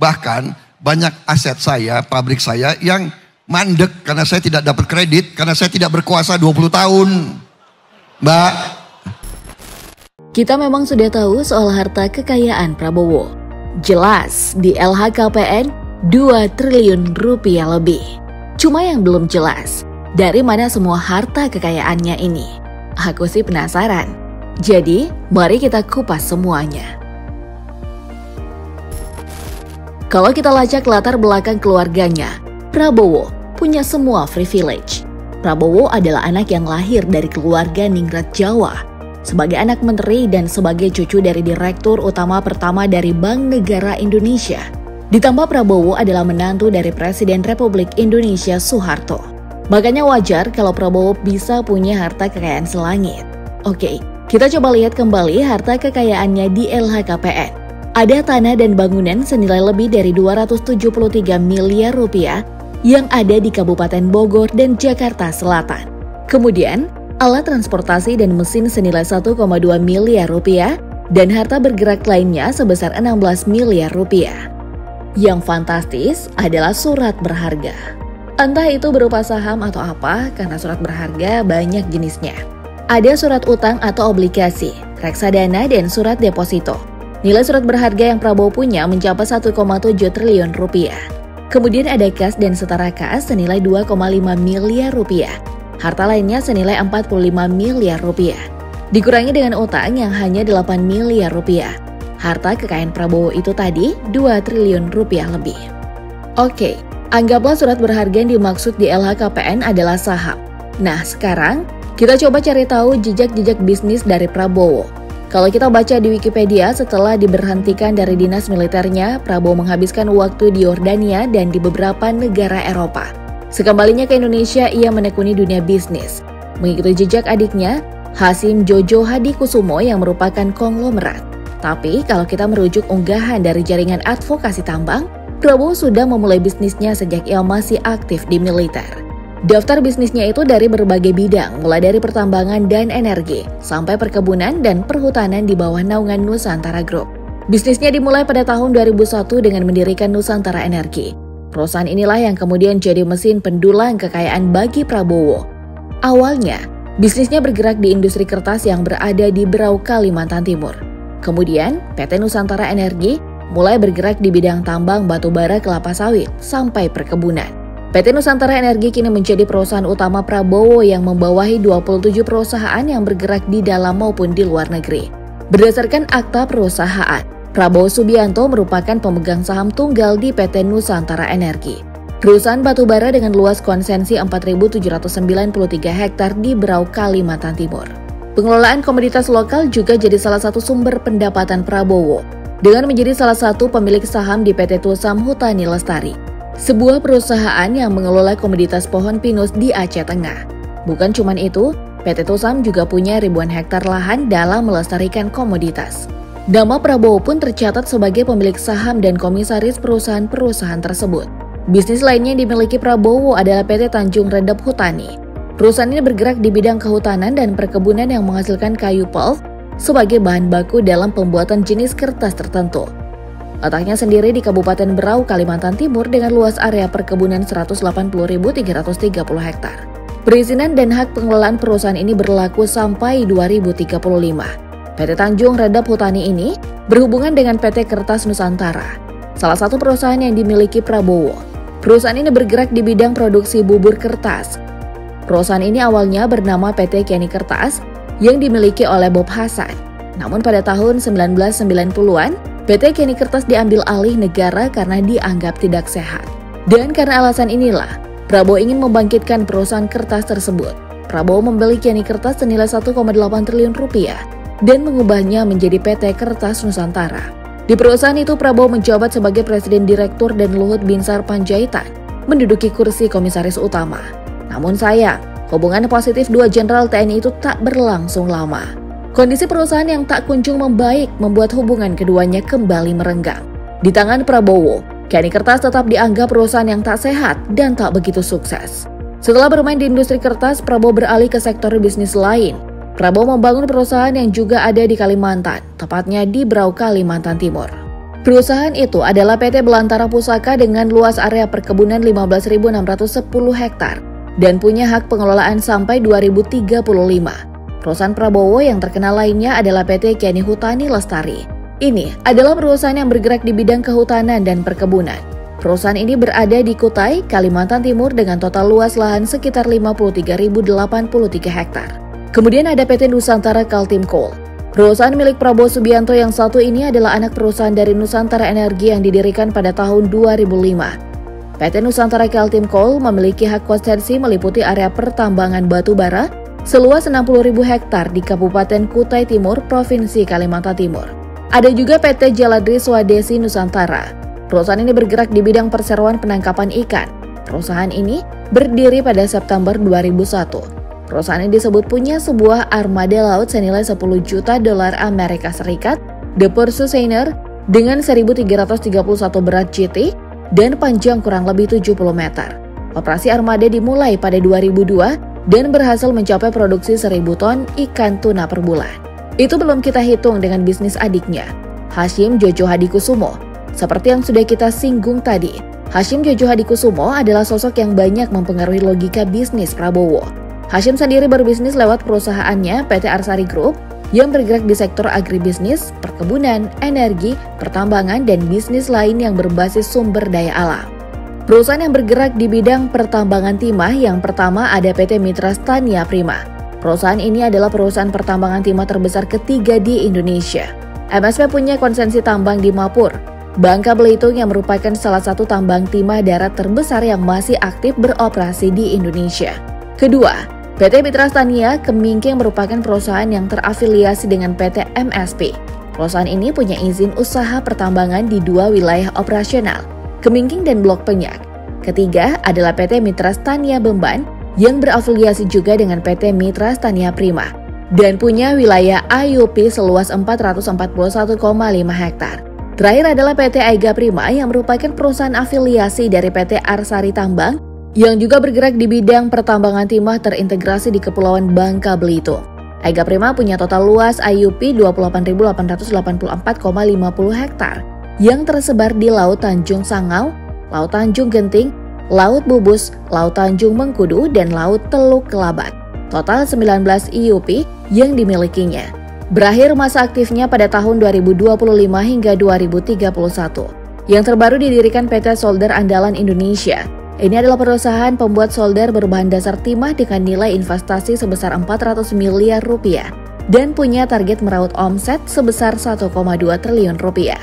Bahkan banyak aset saya, pabrik saya yang mandek karena saya tidak dapat kredit, karena saya tidak berkuasa 20 tahun. Mbak. Kita memang sudah tahu soal harta kekayaan Prabowo. Jelas di LHKPN 2 triliun rupiah lebih. Cuma yang belum jelas, dari mana semua harta kekayaannya ini? Aku sih penasaran. Jadi, mari kita kupas semuanya. Kalau kita lacak latar belakang keluarganya, Prabowo punya semua privilege. Prabowo adalah anak yang lahir dari keluarga ningrat Jawa. Sebagai anak menteri dan sebagai cucu dari Direktur Utama pertama dari Bank Negara Indonesia. Ditambah Prabowo adalah menantu dari Presiden Republik Indonesia Soeharto. Makanya wajar kalau Prabowo bisa punya harta kekayaan selangit. Oke, kita coba lihat kembali harta kekayaannya di LHKPN. Ada tanah dan bangunan senilai lebih dari 273 miliar rupiah yang ada di Kabupaten Bogor dan Jakarta Selatan. Kemudian, alat transportasi dan mesin senilai 1,2 miliar rupiah dan harta bergerak lainnya sebesar 16 miliar rupiah. Yang fantastis adalah surat berharga. Entah itu berupa saham atau apa, karena surat berharga banyak jenisnya. Ada surat utang atau obligasi, reksadana, dan surat deposito. Nilai surat berharga yang Prabowo punya mencapai 1,7 triliun rupiah. Kemudian ada kas dan setara kas senilai 2,5 miliar rupiah. Harta lainnya senilai 45 miliar rupiah. Dikurangi dengan utang yang hanya 8 miliar rupiah. Harta kekayaan Prabowo itu tadi 2 triliun rupiah lebih. Oke, anggaplah surat berharga yang dimaksud di LHKPN adalah saham. Nah, sekarang kita coba cari tahu jejak-jejak bisnis dari Prabowo. Kalau kita baca di Wikipedia, setelah diberhentikan dari dinas militernya, Prabowo menghabiskan waktu di Yordania dan di beberapa negara Eropa. Sekembalinya ke Indonesia, ia menekuni dunia bisnis. Mengikuti jejak adiknya, Hasim Jojo Hadikusumo yang merupakan konglomerat. Tapi kalau kita merujuk unggahan dari jaringan advokasi tambang, Prabowo sudah memulai bisnisnya sejak ia masih aktif di militer. Daftar bisnisnya itu dari berbagai bidang, mulai dari pertambangan dan energi, sampai perkebunan dan perhutanan di bawah naungan Nusantara Group. Bisnisnya dimulai pada tahun 2001 dengan mendirikan Nusantara Energi. Perusahaan inilah yang kemudian jadi mesin pendulang kekayaan bagi Prabowo. Awalnya, bisnisnya bergerak di industri kertas yang berada di Berau, Kalimantan Timur. Kemudian, PT Nusantara Energi mulai bergerak di bidang tambang batu bara kelapa sawit sampai perkebunan. PT Nusantara Energi kini menjadi perusahaan utama Prabowo yang membawahi 27 perusahaan yang bergerak di dalam maupun di luar negeri. Berdasarkan akta perusahaan, Prabowo Subianto merupakan pemegang saham tunggal di PT Nusantara Energi. Perusahaan batu bara dengan luas konsensi 4.793 hektar di Berau, Kalimantan Timur. Pengelolaan komoditas lokal juga jadi salah satu sumber pendapatan Prabowo, dengan menjadi salah satu pemilik saham di PT Tusam Hutani Lestari, sebuah perusahaan yang mengelola komoditas pohon pinus di Aceh Tengah. Bukan cuma itu, PT Tusam juga punya ribuan hektar lahan dalam melestarikan komoditas. Nama Prabowo pun tercatat sebagai pemilik saham dan komisaris perusahaan-perusahaan tersebut. Bisnis lainnya yang dimiliki Prabowo adalah PT Tanjung Redap Hutani. Perusahaan ini bergerak di bidang kehutanan dan perkebunan yang menghasilkan kayu pulp sebagai bahan baku dalam pembuatan jenis kertas tertentu. Letaknya sendiri di Kabupaten Berau, Kalimantan Timur dengan luas area perkebunan 180.330 hektar. Perizinan dan hak pengelolaan perusahaan ini berlaku sampai 2035. PT Tanjung Redap Hutani ini berhubungan dengan PT Kertas Nusantara, salah satu perusahaan yang dimiliki Prabowo. Perusahaan ini bergerak di bidang produksi bubur kertas. Perusahaan ini awalnya bernama PT Kenny Kertas yang dimiliki oleh Bob Hasan. Namun pada tahun 1990-an, PT Kenny Kertas diambil alih negara karena dianggap tidak sehat. Dan karena alasan inilah, Prabowo ingin membangkitkan perusahaan kertas tersebut. Prabowo membeli Kenny Kertas senilai 1,8 triliun rupiah dan mengubahnya menjadi PT Kertas Nusantara. Di perusahaan itu, Prabowo menjabat sebagai Presiden Direktur dan Luhut Binsar Panjaitan menduduki kursi komisaris utama. Namun sayang, hubungan positif dua jenderal TNI itu tak berlangsung lama. Kondisi perusahaan yang tak kunjung membaik membuat hubungan keduanya kembali merenggang. Di tangan Prabowo, Kenny Kertas tetap dianggap perusahaan yang tak sehat dan tak begitu sukses. Setelah bermain di industri kertas, Prabowo beralih ke sektor bisnis lain. Prabowo membangun perusahaan yang juga ada di Kalimantan, tepatnya di Berau, Kalimantan Timur. Perusahaan itu adalah PT Belantara Pusaka dengan luas area perkebunan 15.610 hektar dan punya hak pengelolaan sampai 2035. Perusahaan Prabowo yang terkenal lainnya adalah PT Kiani Hutani Lestari. Ini adalah perusahaan yang bergerak di bidang kehutanan dan perkebunan. Perusahaan ini berada di Kutai, Kalimantan Timur dengan total luas lahan sekitar 53.083 hektar. Kemudian ada PT Nusantara Kaltim Coal. Perusahaan milik Prabowo Subianto yang satu ini adalah anak perusahaan dari Nusantara Energi yang didirikan pada tahun 2005. PT Nusantara Kaltim Coal memiliki hak konsensi meliputi area pertambangan batu bara seluas 60.000 hektar di Kabupaten Kutai Timur, Provinsi Kalimantan Timur. Ada juga PT Jaladri Swadesi Nusantara. Perusahaan ini bergerak di bidang perseroan penangkapan ikan. Perusahaan ini berdiri pada September 2001. Perusahaan ini disebut punya sebuah armada laut senilai 10 juta dolar Amerika Serikat, The Pursuit dengan 1.331 berat GT dan panjang kurang lebih 70 meter. Operasi armada dimulai pada 2002 dan berhasil mencapai produksi 1.000 ton ikan tuna per bulan. Itu belum kita hitung dengan bisnis adiknya, Hashim Jojo Hadikusumo. Seperti yang sudah kita singgung tadi, Hashim Jojo Hadikusumo adalah sosok yang banyak mempengaruhi logika bisnis Prabowo. Hashim sendiri berbisnis lewat perusahaannya PT Arsari Group yang bergerak di sektor agribisnis, perkebunan, energi, pertambangan, dan bisnis lain yang berbasis sumber daya alam. Perusahaan yang bergerak di bidang pertambangan timah yang pertama ada PT Mitra Stania Prima. Perusahaan ini adalah perusahaan pertambangan timah terbesar ketiga di Indonesia. MSP punya konsensi tambang di Mapur, Bangka Belitung yang merupakan salah satu tambang timah darat terbesar yang masih aktif beroperasi di Indonesia. Kedua, PT Mitra Stania Kemingking merupakan perusahaan yang terafiliasi dengan PT MSP. Perusahaan ini punya izin usaha pertambangan di 2 wilayah operasional, Kemingking dan Blok Penyak. Ketiga adalah PT Mitra Stania Bemban yang berafiliasi juga dengan PT Mitra Stania Prima dan punya wilayah IUP seluas 441,5 hektar. Terakhir adalah PT Aiga Prima yang merupakan perusahaan afiliasi dari PT Arsari Tambang yang juga bergerak di bidang pertambangan timah terintegrasi di Kepulauan Bangka Belitung. Aiga Prima punya total luas IUP 28.884,50 hektar yang tersebar di Laut Tanjung Sangau, Laut Tanjung Genting, Laut Bubus, Laut Tanjung Mengkudu, dan Laut Teluk Kelabat. Total 19 IUP yang dimilikinya. Berakhir masa aktifnya pada tahun 2025 hingga 2031. Yang terbaru didirikan PT Solder Andalan Indonesia. Ini adalah perusahaan pembuat solder berbahan dasar timah dengan nilai investasi sebesar 400 miliar rupiah dan punya target meraup omset sebesar 1,2 triliun rupiah.